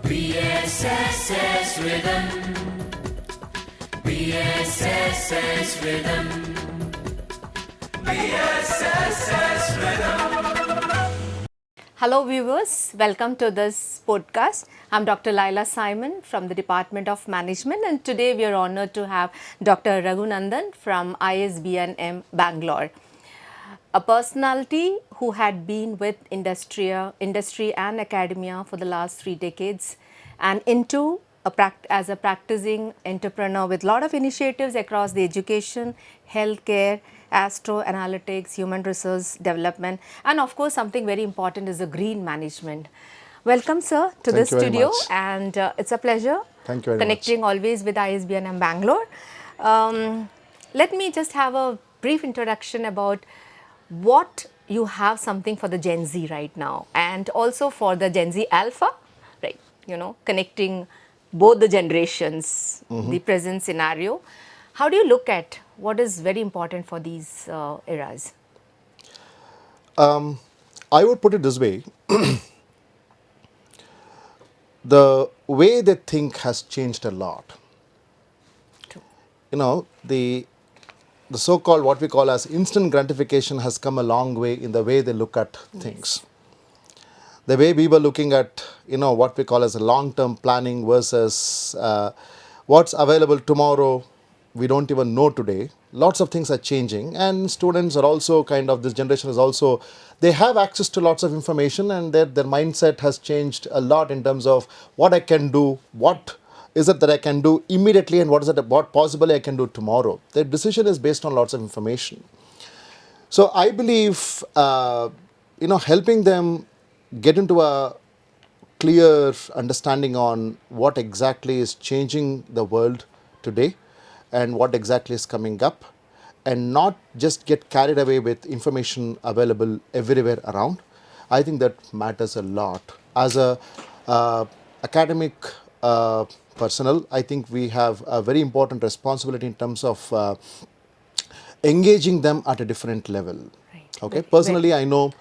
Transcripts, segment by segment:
BSSS Rhythm. BSSS Rhythm. BSSS Rhythm. Hello viewers, welcome to this podcast. I'm Dr. Laila Simon from the Department of Management, and today we are honored to have Dr. Raghunandan from ISB&M Bangalore, a personality who had been with industry and academia for the last 3 decades and into as a practicing entrepreneur with a lot of initiatives across the education, healthcare, astro analytics, human resource development, and of course something very important is the green management. Welcome sir to this studio, and it's a pleasure connecting always with ISB&M Bangalore. Let me just have a brief introduction about what you have something for the Gen Z right now and also for the Gen Z Alpha, right? Connecting both the generations, the present scenario. How do you look at what is very important for these eras? I would put it this way. The way they think has changed a lot. True. The so-called what we call as instant gratification has come a long way in the way they look at things. The way we were looking at, what we call as a long-term planning versus what's available tomorrow, we don't even know today. Lots of things are changing, and students are also this generation is also, they have access to lots of information, and their mindset has changed a lot in terms of what I can do, what is it that I can do immediately, and what possibly I can do tomorrow. Their decision is based on lots of information. So I believe, helping them get into a clear understanding on what exactly is changing the world today and what exactly is coming up, and not just get carried away with information available everywhere around. I think that matters a lot. As a academic personnel, I think we have a very important responsibility in terms of engaging them at a different level. Right. Okay. Personally, I know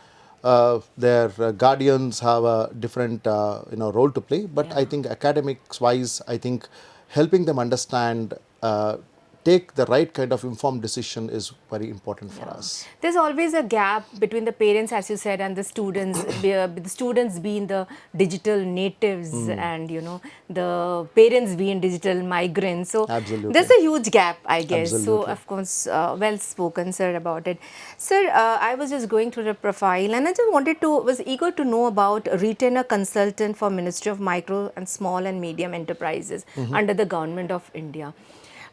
their guardians have a different role to play, but I think academics wise, I think helping them understand, take the right kind of informed decision is very important for us. There's always a gap between the parents, as you said, and the students. The students being the digital natives, and the parents being digital migrants. So Absolutely. there's a huge gap, I guess. Absolutely. So of course, well spoken, sir, about it. Sir, I was just going through the profile, and I just was eager to know about a retainer consultant for Ministry of Micro and Small and Medium Enterprises under the Government of India.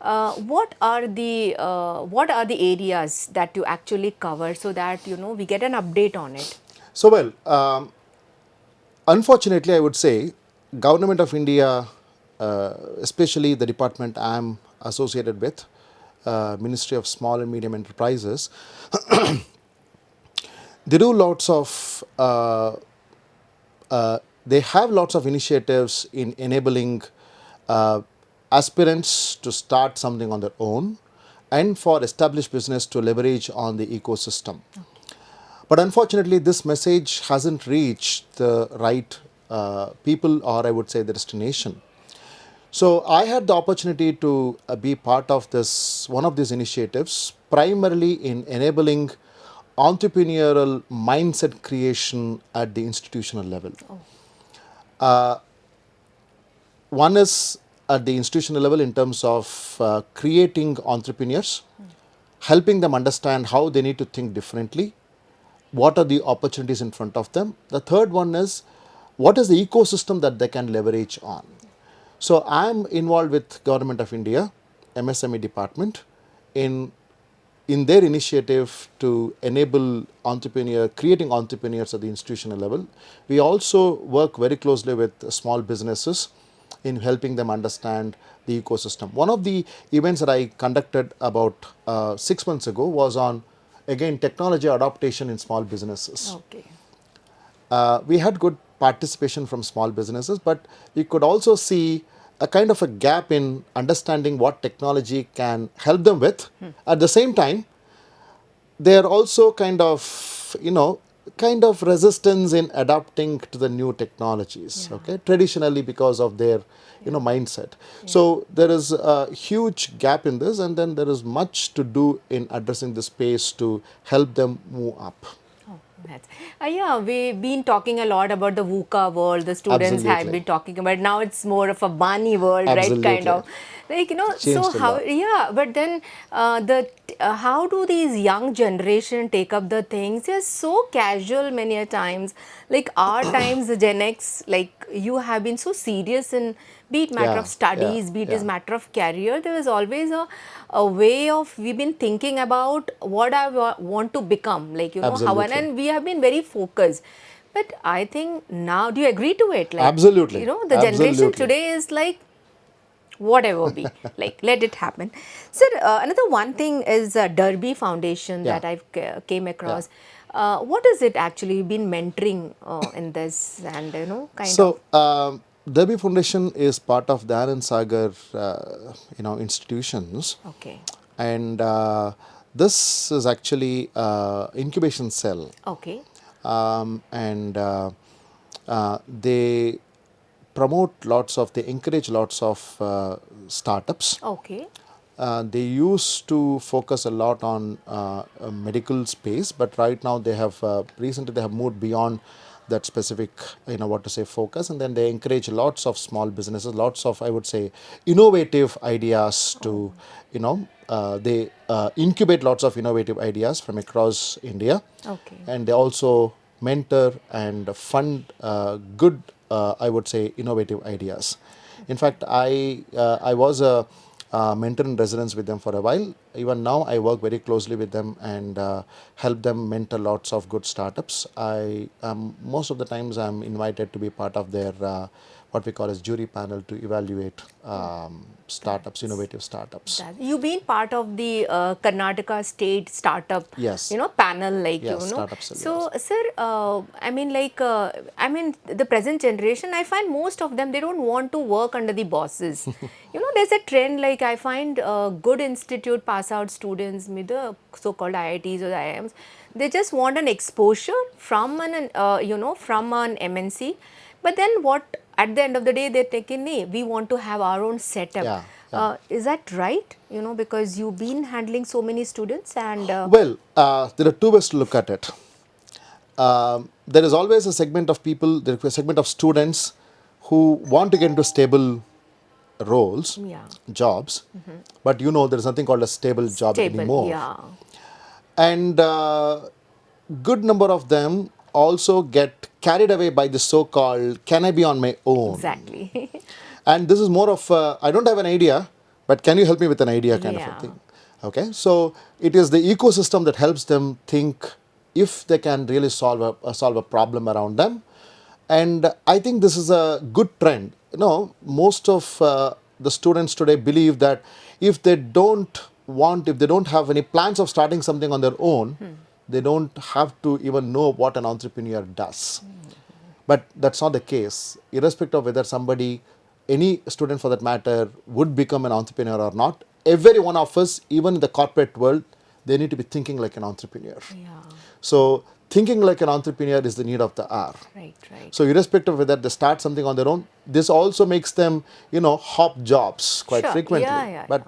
What are the areas that you actually cover, so that we get an update on it? So unfortunately, I would say Government of India, especially the department I am associated with, Ministry of Small and Medium Enterprises, they do lots of they have lots of initiatives in enabling aspirants to start something on their own, and for established business to leverage on the ecosystem. Okay. But unfortunately, this message hasn't reached the right people, or I would say the destination. So I had the opportunity to be part of one of these initiatives, primarily in enabling entrepreneurial mindset creation at the institutional level. One is at the institutional level in terms of creating entrepreneurs, helping them understand how they need to think differently, what are the opportunities in front of them. The third one is, what is the ecosystem that they can leverage on. So I am involved with Government of India, MSME department, in their initiative to enable creating entrepreneurs at the institutional level. We also work very closely with small businesses in helping them understand the ecosystem. One of the events that I conducted about 6 months ago was on, again, technology adaptation in small businesses. Okay. We had good participation from small businesses, but we could also see a kind of a gap in understanding what technology can help them with. At the same time, they are also kind of resistance in adapting to the new technologies, okay, traditionally because of their mindset. So there is a huge gap in this, and then there is much to do in addressing the space to help them move up. Oh, that's, yeah, we've been talking a lot about the VUCA world. The students have Absolutely. been talking about. Now it's more of a Bani world, right? Kind Absolutely. of, like So Changed a how? lot. Yeah, but then how do these young generation take up the things? They're so casual many a times. Like our times, the Gen X, like you have been so serious in, be it matter of Yeah, yeah, studies, be it is yeah. matter of career. There was always a way of, we've been thinking about what I want to become, like how, Absolutely. and we have been very focused. But I think now, do you agree to it? Like, Absolutely. the generation Absolutely. today is like, whatever be, like, let it happen. So another one thing is Derby Foundation Yeah. that I've came Yeah. across. What is it actually been mentoring in this, and kind of? So, Debbie Foundation is part of the Anand Sagar, institutions, Okay. and this is actually incubation cell, Okay. and they they encourage lots of startups. Okay. They used to focus a lot on medical space, but right now they have recently they have moved beyond that specific focus, and then they encourage lots of small businesses, lots of, I would say, innovative ideas to they incubate lots of innovative ideas from across India, Okay. and they also mentor and fund good, I would say, innovative ideas. In fact, I was a mentor in residence with them for a while. Even now, I work very closely with them and help them mentor lots of good startups. I most of the times I'm invited to be part of their what we call as jury panel to evaluate startups, innovative startups. You've been part of the Karnataka state startup, Yes. panel, like, Yes, startups. So, Yes. sir, I mean, like, the present generation, I find most of them, they don't want to work under the bosses. There's a trend, like, I find good institute pass out students with the so-called IITs or the IIMs, they just want an exposure from from an MNC. But then what, at the end of the day, they're taking, "Nee, we want to have our own setup." Yeah. Yeah. Is that right? Because you've been handling so many students, and Well, there are two ways to look at it. There is always a segment of people, there is a segment of students who want to get into stable roles, yeah, jobs, but there is nothing called a stable job stable, anymore. yeah, And good number of them also get carried away by the so-called, can I be on my own? exactly, And this is more of, I don't have an idea, but can you help me with an idea kind of a yeah, thing. Okay, so it is the ecosystem that helps them think if they can really solve a problem around them. And I think this is a good trend. Most of the students today believe that if they don't have any plans of starting something on their own, they don't have to even know what an entrepreneur does. But that's not the case. Irrespective of whether any student for that matter, would become an entrepreneur or not, every one of us, even in the corporate world, they need to be thinking like an entrepreneur. yeah, So, thinking like an entrepreneur is the need of the hour. right, right. So, irrespective of whether they start something on their own, this also makes them, hop jobs quite Sure. frequently. Yeah, yeah, But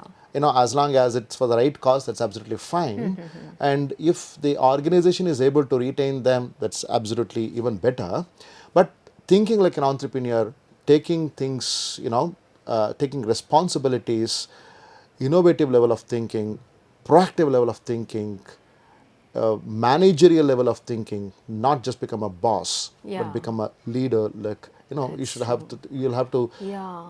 as long as it's for the right cause, that's absolutely fine. And if the organization is able to retain them, that's absolutely even better. But thinking like an entrepreneur, taking things, taking responsibilities, innovative level of thinking, proactive level of thinking, managerial level of thinking, not just become a boss, Yeah. but become a leader. Like, you should have to, you'll have to Yeah.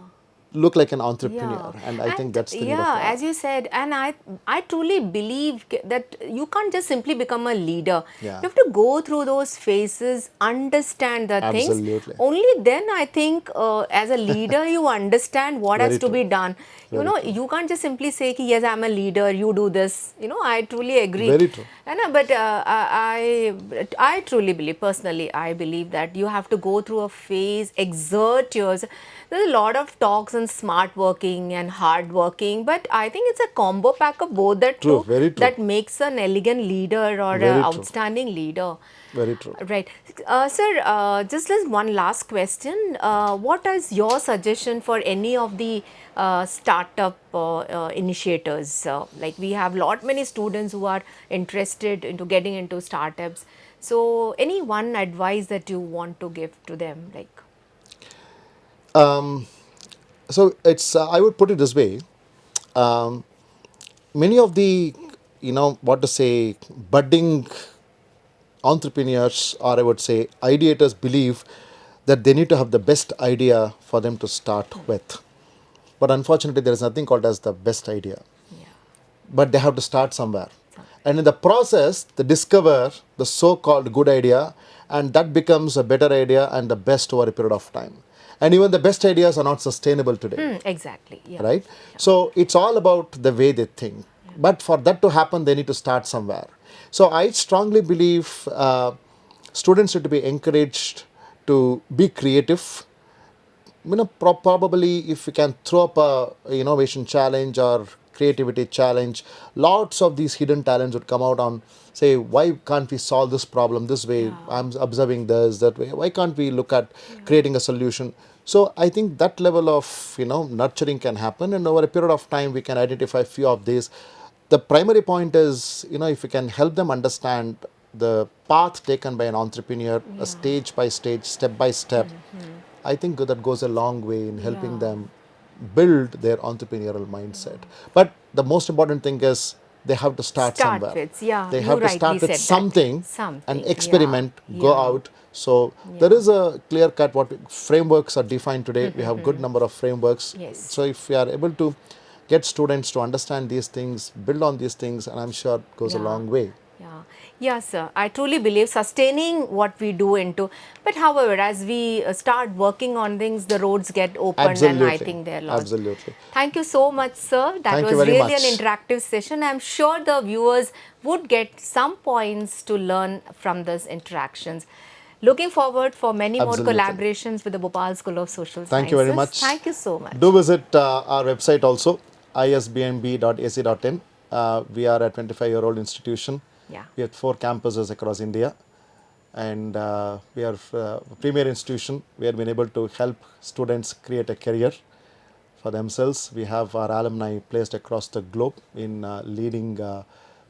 look like an entrepreneur. Yeah, And I think that's the need of yeah, the hour. as you said, and I truly believe that you can't just simply become a leader. Yeah. You have to go through those phases, understand the Absolutely. things. Only then I think as a leader you understand what Very has to true. be done. Very true. You can't just simply say, "Ki, yes, I'm a leader, you do this." I truly agree. Very true. And but I truly believe, personally, I believe that you have to go through a phase, exert yourself. There's a lot of talks on smart working and hard working, but I think it's a combo pack of both that True, very true. that makes an elegant leader or an Very true. outstanding leader. Very true. Right. Sir, just as one last question, what is your suggestion for any of the startup initiators? Like we have lot many students who are interested into getting into startups. So any one advice that you want to give to them? Like, So it's I would put it this way. Many of the what to say budding entrepreneurs, or I would say ideators, believe that they need to have the best idea for them to start with. But unfortunately, there is nothing called as the best idea. yeah. But they have to start somewhere. And in the process, they discover the so-called good idea, and that becomes a better idea and the best over a period of time. And even the best ideas are not sustainable today, Exactly. Yeah. right? So it's all about the way they think. But for that to happen, they need to start somewhere. So I strongly believe students need to be encouraged to be creative. Probably if we can throw up a innovation challenge or creativity challenge, lots of these hidden talents would come out on say, why can't we solve this problem this way? I'm observing this that way. Why can't we look at creating a solution? So I think that level of nurturing can happen, and over a period of time we can identify few of these. The primary point is, if we can help them understand the path taken by an entrepreneur, a stage by stage, step by step, I think that goes a long way in helping them build their entrepreneurial mindset. But the most important thing is they have to start somewhere. With, yeah. They you have to rightly start with said something, that. and Yeah. experiment, go Yeah. out. So there is a clear cut frameworks are defined today. We have good number of frameworks. Yes. So if we are able to get students to understand these things, build on these things, and I'm sure it goes a long way. Yeah, yeah, sir. I truly believe sustaining what we do into, but however, as we start working on things, the roads get opened, and I think they're lost. Absolutely. Thank you so much, sir. That Thank you was very really much. an interactive session. I'm sure the viewers would get some points to learn from these interactions. Looking forward for many more Absolutely. collaborations with the Bhopal School of Social Sciences. Thank you very much. Thank you so much. Do visit our website also, isbnb.ac.in. We are a 25-year-old institution. Yeah. We have 4 campuses across India, and we are a premier institution. We have been able to help students create a career for themselves. We have our alumni placed across the globe in leading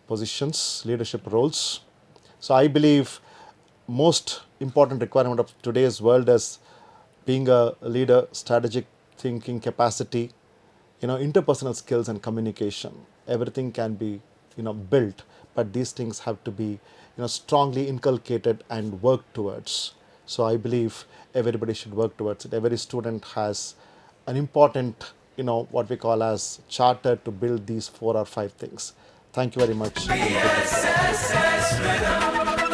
positions, leadership roles. So I believe most important requirement of today's world is being a leader, strategic thinking capacity, interpersonal skills and communication. Everything can be, built, but these things have to be, strongly inculcated and worked towards. So I believe everybody should work towards it. Every student has an important, what we call as charter to build these 4 or 5 things. Thank you very much. BSSS Rhythm.